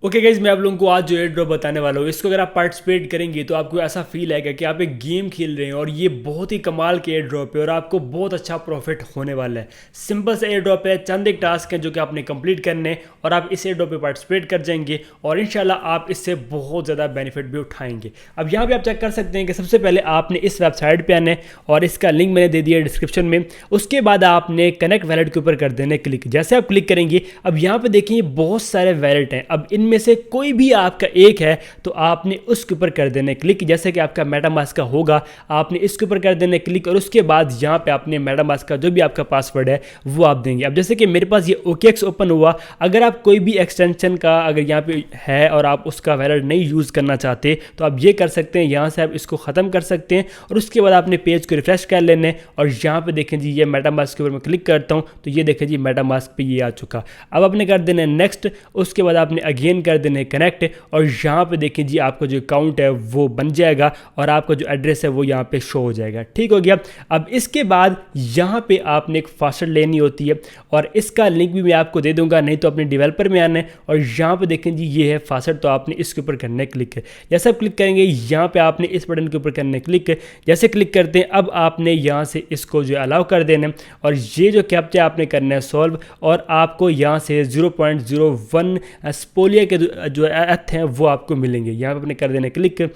Okay guys, मैं आप लोगों को आज जो एयर ड्रॉप बताने वाला हूँ, इसको अगर आप पार्टिसिपेट करेंगे तो आपको ऐसा फील आएगा कि आप एक गेम खेल रहे हैं और ये बहुत ही कमाल के एयर ड्रॉप है और आपको बहुत अच्छा प्रॉफिट होने वाला है। सिंपल सा एयर ड्रॉप है, चंद एक टास्क है जो कि आपने कंप्लीट करने और आप इस एयर ड्रॉप पे पार्टिसिपेट कर जाएंगे और इंशाल्लाह आप इससे बहुत ज़्यादा बेनिफिट भी उठाएंगे। अब यहाँ पे आप चेक कर सकते हैं कि सबसे पहले आपने इस वेबसाइट पर आना है और इसका लिंक मैंने दे दिया डिस्क्रिप्शन में। उसके बाद आपने कनेक्ट वैलेट के ऊपर कर देना क्लिक। जैसे आप क्लिक करेंगे, अब यहाँ पे देखिए बहुत सारे वैलेट हैं। अब इनमें से कोई भी आपका एक है तो आपने उसके ऊपर कर देना क्लिक। जैसे कि आपका मेटामास्क का होगा, आपने इसके ऊपर कर देना क्लिक और उसके बाद यहाँ पे आपने मेटामास्क का जो भी आपका पासवर्ड है वो आप देंगे। अब जैसे कि मेरे पास ये OKX ओपन हुआ, अगर आप कोई भी एक्सटेंशन का अगर यहाँ पे है और आप उसका वैलेट नहीं यूज़ करना चाहते तो आप ये कर सकते हैं, यहाँ से आप इसको ख़त्म कर सकते हैं और उसके बाद आपने पेज को रिफ्रेश कर लेने और यहाँ पे देखें जी ये मेटामास्क के ऊपर मैं क्लिक करता हूँ तो ये देखें जी मेटामास्क पे ये आ चुका। अब आपने कर देना नेक्स्ट, उसके बाद आपने अगेन कर देना कनेक्ट और यहाँ पे देखें जी आपका जो अकाउंट है वो बन जाएगा और आपका जो एड्रेस है वो यहाँ पे शो हो जाएगा। ठीक हो गया। अब इसके बाद यहाँ पे आपने एक फास्वर्ड लेनी होती है और इसका लिंक भी मैं आपको दे दूंगा, नहीं तो अपने डेवलपर में आना है और यहाँ पे देखें जी ये है फास्वर्ड, तो आपने इसके ऊपर करना है क्लिक। जैसे आप क्लिक करेंगे यहाँ पे आपने इस बटन के ऊपर करना है क्लिक। जैसे क्लिक करते हैं अब आपने यहाँ से इसको जो अलाउ कर देना और ये जो कैप्चा आपने करना है सॉल्व और आपको यहाँ से 0.01 स्पोलिया के जो एथ हैं वो आपको मिलेंगे। यहाँ पे आपने कर देना क्लिक।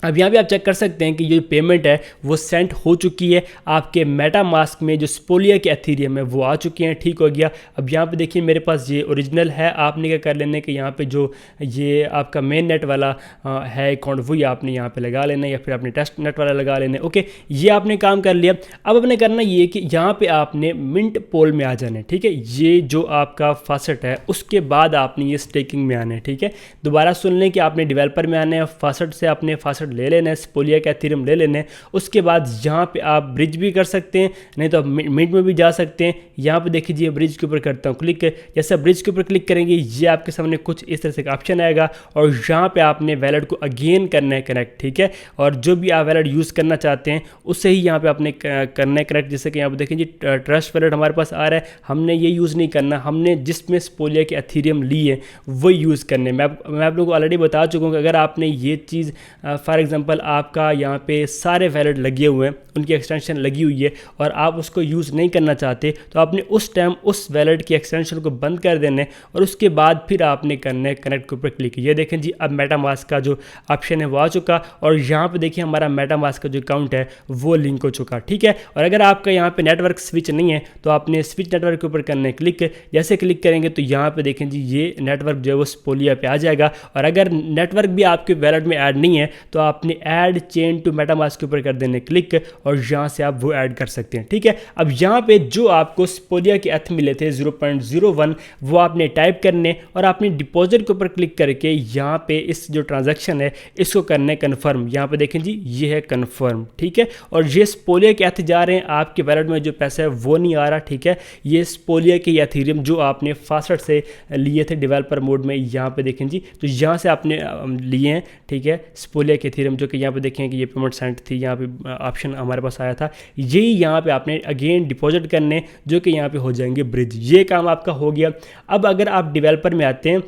अब यहाँ पे आप चेक कर सकते हैं कि ये पेमेंट है वो सेंड हो चुकी है आपके मेटामास्क में। जो स्पोलिया के एथीरियम है वो आ चुके हैं। ठीक हो गया। अब यहाँ पे देखिए मेरे पास ये ओरिजिनल है। आपने क्या कर लेना है कि यहाँ पे जो ये आपका मेन नेट वाला है अकाउंट वही आपने यहाँ पे लगा लेना या फिर आपने टेस्ट नेट वाला लगा लेना। ओके, ये आपने काम कर लिया। अब आपने करना ये कि यहाँ पे आपने मिंट पोल में आ जाना है। ठीक है, ये जो आपका फासेट है उसके बाद आपने ये स्टेकिंग में आना है। ठीक है, दोबारा सुन लें कि आपने डेवलपर में आना है, फासेट से आपने फासेट ले लेना है, स्पोलिया का एथीरियम ले लेना है। उसके बाद यहाँ पे आप ब्रिज भी कर सकते हैं, नहीं तो आप मिड में भी जा सकते हैं। यहाँ पे देखिए जी ब्रिज के ऊपर करता हूँ क्लिक। जैसे ब्रिज के ऊपर क्लिक करेंगे ये आपके सामने कुछ इस तरह से एक ऑप्शन आएगा और यहाँ पे आपने वैलेट को अगेन करना है कनेक्ट। ठीक है, और जो भी आप वैलेट यूज़ करना चाहते हैं उससे ही यहाँ पे आपने करना है कनेक्ट। जैसे कि यहाँ पे देखें जी ट्रस्ट वैलेट हमारे पास आ रहा है, हमने ये यूज़ नहीं करना, हमने जिसमें स्पोलिया के एथीरियम लिए वो यूज़ करने। मैं आप लोगों को ऑलरेडी बता चुका हूँ कि अगर आपने ये चीज़ फॉर एग्जांपल आपका यहाँ पे सारे वैलेट लगे हुए हैं, उनकी एक्सटेंशन लगी हुई है और आप उसको यूज़ नहीं करना चाहते तो आपने उस टाइम उस वैलेट की एक्सटेंशन को बंद कर देना है और उसके बाद फिर आपने करना है कनेक्ट के ऊपर क्लिक। ये देखें जी अब मेटामास्क का जो ऑप्शन है वो आ चुका और यहाँ पे देखिए हमारा मेटामास्क का जो अकाउंट है वो लिंक हो चुका। ठीक है, और अगर आपका यहाँ पे नेटवर्क स्विच नहीं है तो आपने स्विच नेटवर्क के ऊपर करना है क्लिक। जैसे क्लिक करेंगे तो यहाँ पे देखें जी ये नेटवर्क जो है वो स्पोलिया पे आ जाएगा और अगर नेटवर्क भी आपके वैलेट में ऐड नहीं है तो आपने ऐड चेन टू मेटामास्क के ऊपर कर देने क्लिक और यहाँ से आप वो ऐड कर सकते हैं। ठीक है, अब यहाँ पे जो आपको स्पोलिया के एथ मिले थे 0.01 वो आपने टाइप करने और आपने डिपॉजिट के ऊपर क्लिक करके यहाँ पे इस जो ट्रांजैक्शन है इसको करने कन्फर्म। यहाँ पे देखें जी ये है कन्फर्म। ठीक है, और ये स्पोलिया के एथ जा रहे हैं, आपके वैलेट में जो पैसा है वो नहीं आ रहा। ठीक है, ये स्पोलिया के एथीरियम जो आपने फास्टर से लिए थे डेवलपर मोड में, यहाँ पे देखें जी तो यहाँ से आपने लिए हैं। ठीक है, स्पोलिया के एथीरियम जो कि यहाँ पे देखें कि ये पेमेंट सेंट थी, यहाँ पे ऑप्शन हमारे पास आया था, यही यहाँ पे आपने अगेन डिपॉजिट करने जो कि यहाँ पे हो जाएंगे ब्रिज। ये काम आपका हो गया। अब अगर आप डेवलपर में आते हैं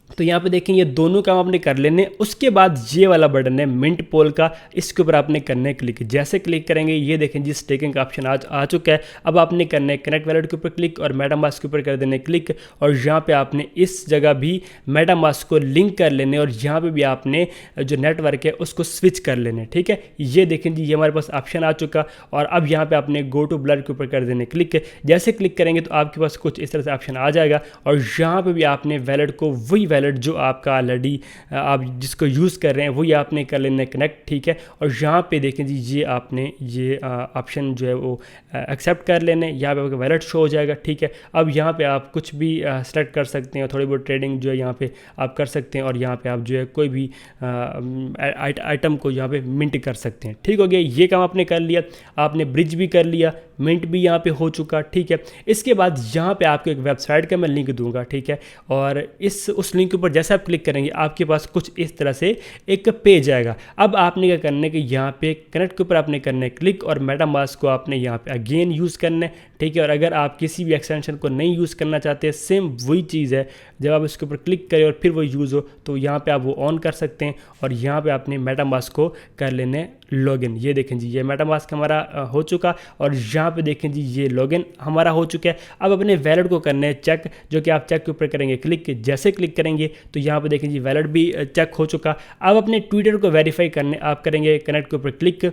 तो यहाँ पे देखें ये दोनों काम आपने कर लेने। उसके बाद ये वाला बटन है मिंट पोल का, इसके ऊपर आपने करने क्लिक। जैसे क्लिक करेंगे ये देखें जी स्टेकिंग का ऑप्शन आ चुका है। अब आपने करना है कनेक्ट वैलेट के ऊपर क्लिक और मेटामास्क के ऊपर कर देने क्लिक और यहाँ पे आपने इस जगह भी मेटामास्क को लिंक कर लेने और यहाँ पे भी आपने जो नेटवर्क है उसको स्विच कर लेने। ठीक है, ये देखें जी ये हमारे पास ऑप्शन आ चुका और अब यहाँ पे आपने गो टू ब्लर के ऊपर कर देने क्लिक। जैसे क्लिक करेंगे तो आपके पास कुछ इस तरह से ऑप्शन आ जाएगा और यहाँ पे भी आपने वैलेट को वही वैलेट जो आपका ऑलरेडी आप जिसको यूज़ कर रहे हैं वही आपने कर लेना कनेक्ट। ठीक है, और यहाँ पे देखें जी ये आपने ये ऑप्शन जो है वो एक्सेप्ट कर लेने, यहाँ पे आपका वैलेट शो हो जाएगा। ठीक है, अब यहाँ पे आप कुछ भी सेलेक्ट कर सकते हैं, थोड़ी बहुत ट्रेडिंग जो है यहाँ पे आप कर सकते हैं और यहाँ पे आप जो है कोई भी आइटम को यहाँ पे मिंट कर सकते हैं। ठीक हो गया, ये काम आपने कर लिया। आपने ब्रिज भी कर लिया, मिंट भी यहाँ पे हो चुका, ठीक है। इसके बाद यहाँ पे आपको एक वेबसाइट का मैं लिंक दूंगा, ठीक है। और उस लिंक के ऊपर जैसे आप क्लिक करेंगे आपके पास कुछ इस तरह से एक पेज आएगा। अब आपने क्या करना है कि यहाँ पे कनेक्ट के ऊपर आपने करना है क्लिक, और मेटामास्क को आपने यहाँ पे अगेन यूज़ करना है, ठीक है। और अगर आप किसी भी एक्सटेंशन को नहीं यूज़ करना चाहते, सेम वही चीज़ है, जब आप इसके ऊपर क्लिक करें और फिर वो यूज़ हो तो यहाँ पे आप वो ऑन कर सकते हैं, और यहाँ पे आपने मेटामास्क को कर लेने लॉगिन। ये देखें जी, ये मेटामास्क हमारा हो चुका, और यहाँ पे देखें जी ये लॉगिन हमारा हो चुका है। अब अपने वैलेट को करना है चेक, जो कि आप चेक के ऊपर करेंगे क्लिक। जैसे क्लिक करेंगे तो यहाँ पे देखें जी वैलेट भी चेक हो चुका। अब अपने ट्विटर को वेरीफाई करने आप करेंगे कनेक्ट के ऊपर क्लिक।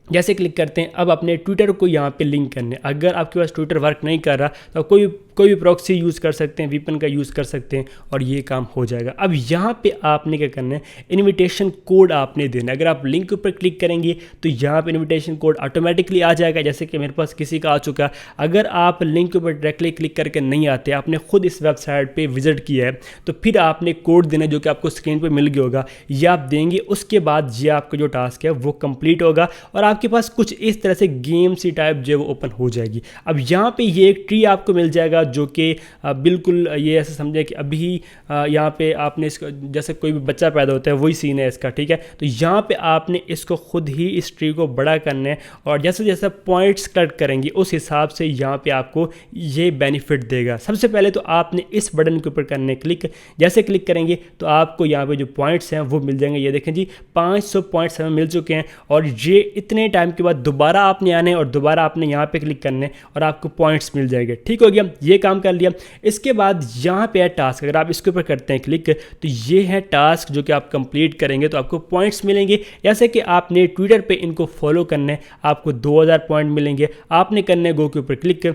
जैसे क्लिक करते हैं अब अपने ट्विटर को यहाँ पे लिंक करने। अगर आपके पास ट्विटर वर्क नहीं कर रहा तो कोई भी प्रॉक्सी यूज़ कर सकते हैं, वीपन का यूज़ कर सकते हैं, और ये काम हो जाएगा। अब यहाँ पे आपने क्या करना है, इनविटेशन कोड आपने देना है। अगर आप लिंक के ऊपर क्लिक करेंगे तो यहाँ पे इनविटेशन कोड ऑटोमेटिकली आ जाएगा, जैसे कि मेरे पास किसी का आ चुका। अगर आप लिंक के ऊपर डायरेक्टली क्लिक करके नहीं आते, आपने खुद इस वेबसाइट पर विजिट किया है, तो फिर आपने कोड देना जो कि आपको स्क्रीन पर मिल गया होगा, ये आप देंगे। उसके बाद ये आपका जो टास्क है वो कंप्लीट होगा, और आपके पास कुछ इस तरह से गेम सी टाइप जो है वो ओपन हो जाएगी। अब यहाँ पे ये एक ट्री आपको मिल जाएगा, जो कि बिल्कुल ये ऐसा समझे कि अभी यहाँ पे आपने इसको, जैसे कोई भी बच्चा पैदा होता है वही सीन है इसका, ठीक है। तो यहाँ पे आपने इसको खुद ही इस ट्री को बड़ा करना है, और जैसे जैसे पॉइंट्स कट करेंगे उस हिसाब से यहाँ पे आपको ये बेनिफिट देगा। सबसे पहले तो आपने इस बटन के ऊपर करने क्लिक। जैसे क्लिक करेंगे तो आपको यहाँ पे जो पॉइंट्स हैं वो मिल जाएंगे। ये देखें जी 500 पॉइंट्स हमें मिल चुके हैं, और ये इतने टाइम के बाद दोबारा आपने आने और दोबारा आपने यहाँ पे क्लिक करने और आपको पॉइंट्स मिल जाएंगे। ठीक हो गया, ये काम कर लिया। इसके बाद यहाँ पे है टास्क। अगर आप इसके ऊपर करते हैं क्लिक तो ये है टास्क जो कि आप कंप्लीट करेंगे तो आपको पॉइंट्स मिलेंगे। जैसे कि आपने ट्विटर पे इनको फॉलो करना है, आपको 2000 पॉइंट मिलेंगे। आपने करना है गो के ऊपर क्लिक।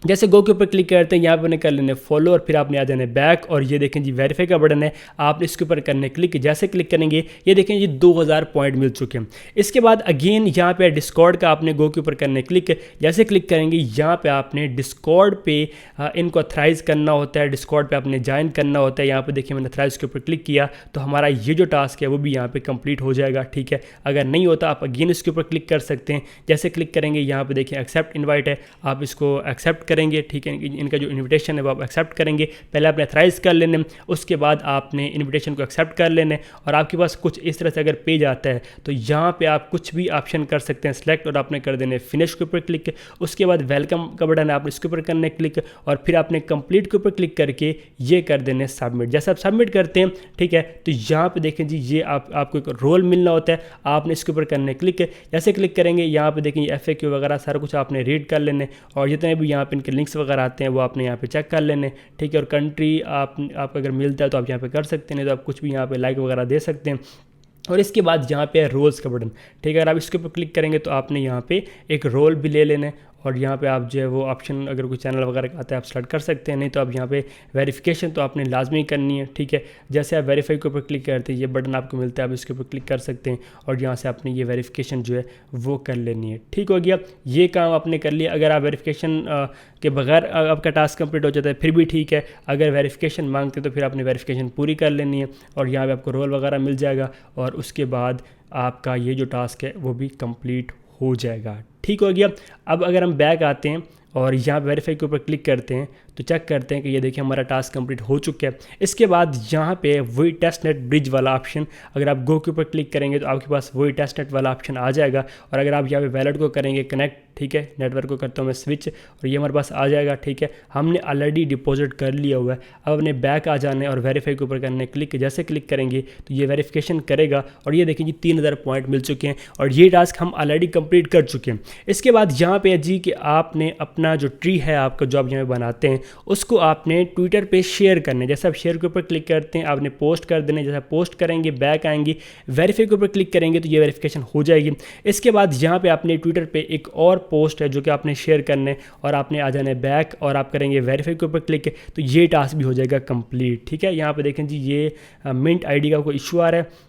जैसे गो के ऊपर क्लिक करते हैं यहाँ पे कर लेने फॉलो, और फिर आपने आ जाना बैक, और ये देखें जी वेरीफाई का बटन है, आप इसके ऊपर करने क्लिक। जैसे क्लिक करेंगे ये देखें जी 2000 पॉइंट मिल चुके हैं। इसके बाद अगेन यहाँ पे डिस्कॉर्ड का आपने गो के ऊपर करने क्लिक। जैसे क्लिक करेंगे यहाँ पे आपने डिस्कॉर्ड पे इनको अथराइज़ करना होता है, डिस्कॉर्ड पे आपने ज्वाइन करना होता है। यहाँ पे देखिए मैंने अथराइज़ के ऊपर क्लिक किया तो हमारा ये जो टास्क है वो भी यहाँ पे कंप्लीट हो जाएगा। ठीक है, अगर नहीं होता आप अगेन इसके ऊपर क्लिक कर सकते हैं। जैसे क्लिक करेंगे यहाँ पे देखिए एक्सेप्ट इन्वाइट है, आप इसको एक्सेप्ट करेंगे। ठीक है, इनका जो इनविटेशन है वो आप एक्सेप्ट करेंगे। पहले आपने अथराइज़ कर लेने, उसके बाद आपने इनविटेशन को एक्सेप्ट कर लेने, और आपके पास कुछ इस तरह से अगर पेज आता है तो यहाँ पे आप कुछ भी ऑप्शन कर सकते हैं सेलेक्ट, और आपने कर देने फिनिश के ऊपर क्लिक। उसके बाद वेलकम का बटन है, आप इसके ऊपर करने क्लिक, और फिर आपने कंप्लीट के ऊपर क्लिक करके ये कर देने सबमिट। जैसे आप सबमिट करते हैं, ठीक है, तो यहाँ पे देखें जी ये आपको एक रोल मिलना होता है, आपने इसके ऊपर करने क्लिक। जैसे क्लिक करेंगे यहाँ पे देखें FAQ वगैरह सारा कुछ आपने रीड कर लेने, और जितने भी यहाँ पे इनके लिंक्स वगैरह आते हैं वो आपने यहाँ पे चेक कर लेने। ठीक है, और कंट्री आपको अगर मिलता है तो आप यहाँ पे कर सकते हैं, नहीं तो आप कुछ भी यहाँ पे लाइक वगैरह दे सकते हैं। और इसके बाद यहाँ पे है रोल्स का बटन। ठीक है, अगर आप इसके ऊपर क्लिक करेंगे तो आपने यहाँ पे एक रोल भी ले लेना है, और यहाँ पे आप जो है वो ऑप्शन अगर कोई चैनल वगैरह का आता है आप सेलेक्ट कर सकते हैं, नहीं तो आप यहाँ पे वेरिफिकेशन तो आपने लाजमी करनी है। ठीक है, जैसे आप वेरीफाई के ऊपर क्लिक करते हैं ये बटन आपको मिलता है, आप इसके ऊपर क्लिक कर सकते हैं, और यहाँ से आपने ये वेरिफिकेशन जो है वो कर लेनी है। ठीक हो गया, ये काम आपने कर लिया। अगर आप वेरिफिकेशन के बगैर आपका टास्क कंप्लीट हो जाता है फिर भी ठीक है, अगर वेरिफिकेशन मांगते तो फिर आपने वेरिफिकेशन पूरी कर लेनी है, और यहाँ पर आपको रोल वगैरह मिल जाएगा, और उसके बाद आपका ये जो टास्क है वो भी कंप्लीट हो जाएगा। ठीक हो गया। अब अगर हम बैक आते हैं और यहाँ वेरीफाई के ऊपर क्लिक करते हैं तो चेक करते हैं कि ये देखिए हमारा टास्क कंप्लीट हो चुका है। इसके बाद यहाँ पे वही टेस्ट नेट ब्रिज वाला ऑप्शन, अगर आप गो के ऊपर क्लिक करेंगे तो आपके पास वही टेस्ट नेट वाला ऑप्शन आ जाएगा, और अगर आप यहाँ पे वैलेट को करेंगे कनेक्ट, ठीक है, नेटवर्क को करता हूँ मैं स्विच, और ये हमारे पास आ जाएगा। ठीक है, हमने ऑलरेडी डिपॉजिट कर लिया हुआ है। अब अपने बैक आ जाने और वेरीफाई के ऊपर करने क्लिक। जैसे क्लिक करेंगे तो ये वेरिफिकेशन करेगा, और ये देखिए जी 3000 पॉइंट मिल चुके हैं, और ये टास्क हम ऑलरेडी कंप्लीट कर चुके हैं। इसके बाद यहाँ पे है जी कि आपने अपना जो ट्री है आपका जो आप यहाँ पे बनाते हैं उसको आपने ट्विटर पे शेयर करना है। जैसे आप शेयर के ऊपर क्लिक करते हैं आपने पोस्ट कर देना है। जैसे पोस्ट करेंगे बैक आएंगे, वेरीफाई के ऊपर क्लिक करेंगे तो ये वेरिफिकेशन हो जाएगी। इसके बाद यहाँ पे आपने ट्विटर पे एक और पोस्ट है जो कि आपने शेयर करना है, और आपने आ जाना है बैक, और आप करेंगे वेरीफाई के ऊपर क्लिक, तो ये टास्क भी हो जाएगा कंप्लीट। ठीक है, यहाँ पे देखें जी ये मिंट ID का कोई इशू आ रहा है,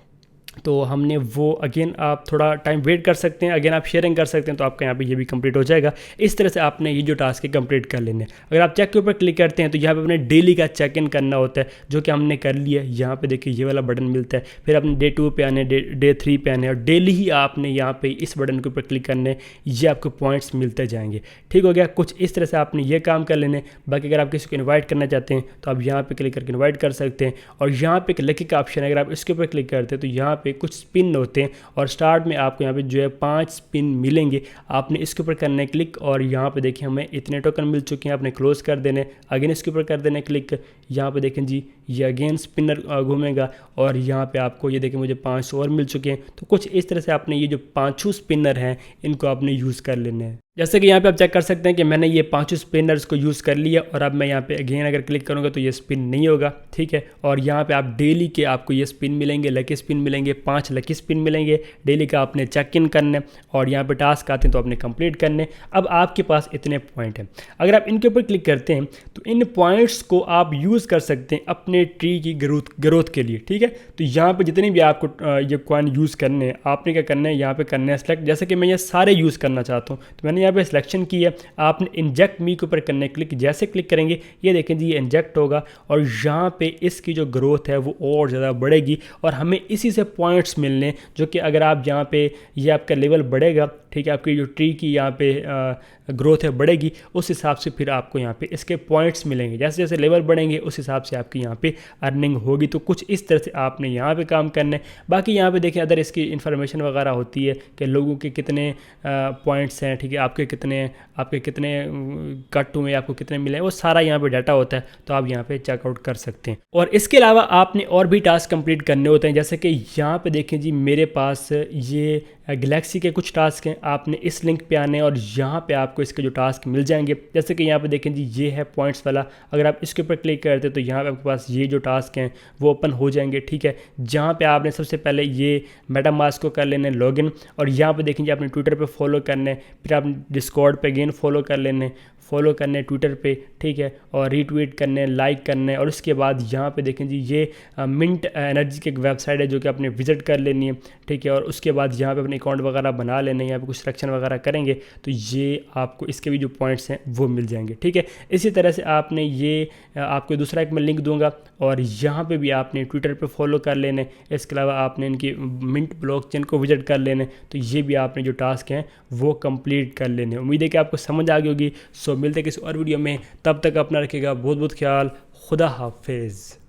तो हमने वो अगेन आप थोड़ा टाइम वेट कर सकते हैं, अगेन आप शेयरिंग कर सकते हैं, तो आपका यहाँ पे ये भी कंप्लीट हो जाएगा। इस तरह से आपने ये जो टास्क है कंप्लीट कर लेने। अगर आप चेक के ऊपर क्लिक करते हैं तो यहाँ पे अपने डेली का चेक इन करना होता है, जो कि हमने कर लिया। यहाँ पे देखिए ये वाला बटन मिलता है, फिर अपने डे 2 पे आने, डे 3 पे आने, और डेली ही आपने यहाँ पे इस बटन के ऊपर क्लिक करने, ये आपको पॉइंट्स मिलते जाएंगे। ठीक हो गया, कुछ इस तरह से आपने ये काम कर लेने। बाकी अगर आप किसी को इन्वाइट करना चाहते हैं तो आप यहाँ पे क्लिक करके इन्वाइट कर सकते हैं। और यहाँ पे एक लकी का ऑप्शन है, अगर आप इसके ऊपर क्लिक करते हैं तो यहाँ पे कुछ स्पिन होते हैं, और स्टार्ट में आपको यहाँ पे जो है 5 स्पिन मिलेंगे। आपने इसके ऊपर करना है क्लिक, और यहाँ पे देखिए हमें इतने टोकन मिल चुके हैं, आपने क्लोज कर देने। अगेन इसके ऊपर कर देना क्लिक, यहाँ पे देखें जी ये अगेन स्पिनर घूमेगा, और यहाँ पे आपको ये देखें मुझे 500 और मिल चुके हैं। तो कुछ इस तरह से आपने ये जो 5 स्पिनर हैं इनको आपने यूज़ कर लेने हैं। जैसे कि यहाँ पे आप चेक कर सकते हैं कि मैंने ये 5 स्पिनर्स को यूज़ कर लिया, और अब मैं यहाँ पे अगेन अगर क्लिक करूँगा तो ये स्पिन नहीं होगा। ठीक है, और यहाँ पे आप डेली के आपको ये स्पिन मिलेंगे, लकी स्पिन मिलेंगे, 5 लकी स्पिन मिलेंगे। डेली का आपने चेक इन करने, और यहाँ पे टास्क आते हैं तो आपने कंप्लीट करने। अब आपके पास इतने पॉइंट हैं, अगर आप इनके ऊपर क्लिक करते हैं तो इन पॉइंट्स को आप यूज़ कर सकते हैं अपने ट्री की ग्रोथ के लिए। ठीक है, तो यहाँ पे जितने भी आपको ये कॉइन यूज़ करने हैं, आपने क्या करना है, यहाँ पे करना है सेलेक्ट। जैसे कि मैं ये सारे यूज़ करना चाहता हूँ तो मैंने यहाँ पे सिलेक्शन की है, आपने इंजेक्ट मी के ऊपर करने क्लिक। जैसे क्लिक करेंगे ये देखें जी ये इंजेक्ट होगा, और यहाँ पे इसकी जो ग्रोथ है वो और ज़्यादा बढ़ेगी, और हमें इसी से पॉइंट्स मिलने, जो कि अगर आप यहाँ पे ये आपका लेवल बढ़ेगा, ठीक है, आपकी जो ट्री की यहाँ पे ग्रोथ है बढ़ेगी, उस हिसाब से फिर आपको यहाँ पे इसके पॉइंट्स मिलेंगे। जैसे जैसे लेवल बढ़ेंगे उस हिसाब से आपकी यहाँ पे अर्निंग होगी। तो कुछ इस तरह से आपने यहाँ पे काम करना है। बाकी यहाँ पे देखें अदर इसकी इन्फॉर्मेशन वगैरह होती है कि लोगों के कितने पॉइंट्स हैं, ठीक है, आपके कितने कट हुए, आपको कितने मिले, वो सारा यहाँ पे डाटा होता है, तो आप यहाँ पे चेकआउट कर सकते हैं। और इसके अलावा आपने और भी टास्क कंप्लीट करने होते हैं, जैसे कि यहाँ पे देखें जी मेरे पास ये गैलेक्सी के कुछ टास्क हैं। आपने इस लिंक पे आने और यहाँ पे आपको इसके जो टास्क मिल जाएंगे। जैसे कि यहाँ पे देखें जी ये है पॉइंट्स वाला, अगर आप इसके ऊपर क्लिक करते हैं तो यहाँ पे आपके पास ये जो टास्क हैं वो ओपन हो जाएंगे। ठीक है, जहाँ पे आपने सबसे पहले ये मेटामास्क को कर लेने लॉगिन, और यहाँ पे देखेंगे आपने ट्विटर पे फॉलो करने, फिर आपने डिस्कॉर्ड पे अगेन फॉलो करने ट्विटर पे, ठीक है, और रीट्वीट करने, लाइक करने, और उसके बाद यहाँ पे देखें जी ये मिंट एनर्जी की एक वेबसाइट है जो कि आपने विजिट कर लेनी है। ठीक है, और उसके बाद यहाँ पे अपने अकाउंट वगैरह बना लेने, यहाँ पे कुछ सिलेक्शन वगैरह करेंगे तो ये आपको इसके भी जो पॉइंट्स हैं वो मिल जाएंगे। ठीक है, इसी तरह से आपने ये आपको दूसरा एक मैं लिंक दूंगा, और यहाँ पे भी आपने ट्विटर पे फॉलो कर लेने। इसके अलावा आपने इनकी मिंट ब्लॉकचेन को विजिट कर लेने। तो ये भी आपने जो टास्क हैं वो कंप्लीट कर लेने। उम्मीद है कि आपको समझ आ गई होगी। सो मिलते हैं किसी और वीडियो में, तब तक अपना रखिएगा बहुत बहुत ख्याल। खुदा हाफिज़।